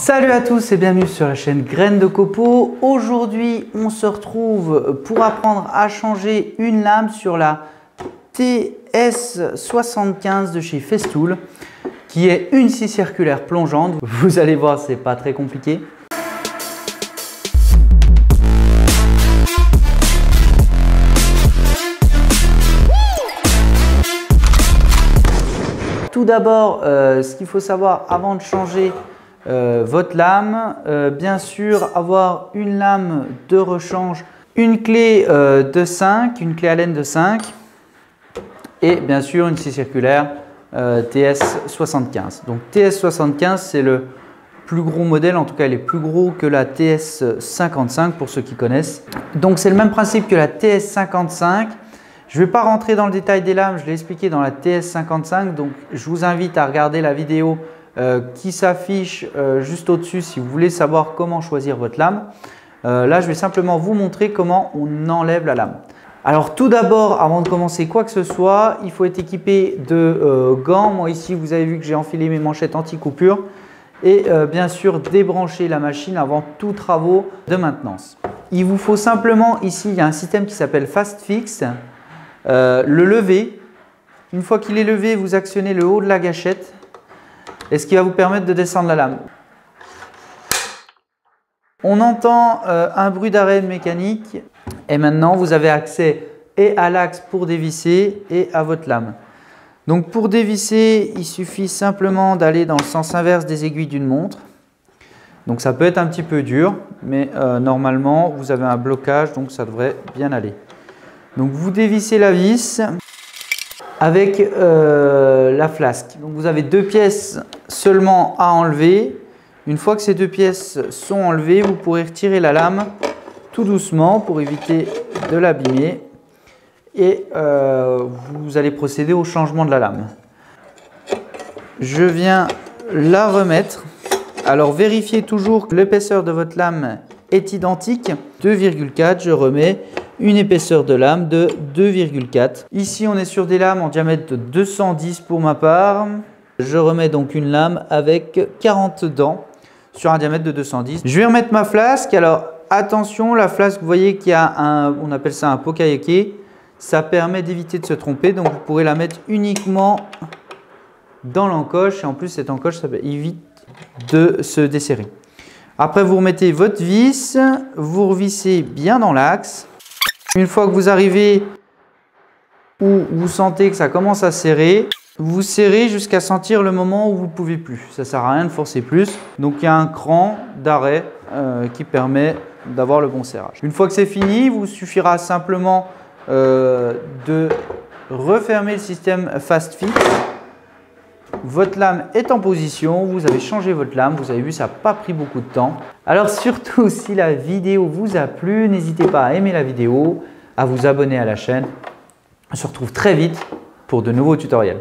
Salut à tous et bienvenue sur la chaîne Graines de Copeaux. Aujourd'hui, on se retrouve pour apprendre à changer une lame sur la TS75 de chez Festool, qui est une scie circulaire plongeante. Vous allez voir, c'est pas très compliqué. Tout d'abord, ce qu'il faut savoir avant de changer votre lame, bien sûr avoir une lame de rechange, une clé de 5, une clé Allen de 5 et bien sûr une scie circulaire TS75. Donc TS75 c'est le plus gros modèle, en tout cas il est plus gros que la TS55 pour ceux qui connaissent. Donc c'est le même principe que la TS55. Je ne vais pas rentrer dans le détail des lames, je l'ai expliqué dans la TS55, donc je vous invite à regarder la vidéo qui s'affiche juste au-dessus si vous voulez savoir comment choisir votre lame. Là, je vais simplement vous montrer comment on enlève la lame. Alors tout d'abord, avant de commencer quoi que ce soit, il faut être équipé de gants. Moi ici, vous avez vu que j'ai enfilé mes manchettes anti-coupure et bien sûr débrancher la machine avant tout travaux de maintenance. Il vous faut simplement, ici, il y a un système qui s'appelle Fast Fix. Le lever. Une fois qu'il est levé, vous actionnez le haut de la gâchette et ce qui va vous permettre de descendre la lame. On entend un bruit d'arrêt mécanique et maintenant vous avez accès et à l'axe pour dévisser et à votre lame. Donc pour dévisser, il suffit simplement d'aller dans le sens inverse des aiguilles d'une montre. Donc ça peut être un petit peu dur, mais normalement vous avez un blocage, donc ça devrait bien aller. Donc vous dévissez la vis avec la flasque. Donc vous avez deux pièces seulement à enlever. Une fois que ces deux pièces sont enlevées, vous pourrez retirer la lame tout doucement pour éviter de l'abîmer. Et vous allez procéder au changement de la lame. Je viens la remettre. Alors vérifiez toujours que l'épaisseur de votre lame est identique. 2,4, je remets une épaisseur de lame de 2,4. Ici, on est sur des lames en diamètre de 210 pour ma part. Je remets donc une lame avec 40 dents sur un diamètre de 210. Je vais remettre ma flasque. Alors, attention, la flasque, vous voyez qu'il y a on appelle ça un pot kayake. Ça permet d'éviter de se tromper. Donc, vous pourrez la mettre uniquement dans l'encoche. Et en plus, cette encoche, ça évite de se desserrer. Après, vous remettez votre vis. Vous revissez bien dans l'axe. Une fois que vous arrivez où vous sentez que ça commence à serrer, vous serrez jusqu'à sentir le moment où vous ne pouvez plus. Ça ne sert à rien de forcer plus. Donc il y a un cran d'arrêt qui permet d'avoir le bon serrage. Une fois que c'est fini, il vous suffira simplement de refermer le système Fast Fit. Votre lame est en position, vous avez changé votre lame, vous avez vu, ça n'a pas pris beaucoup de temps. Alors surtout, si la vidéo vous a plu, n'hésitez pas à aimer la vidéo, à vous abonner à la chaîne. On se retrouve très vite pour de nouveaux tutoriels.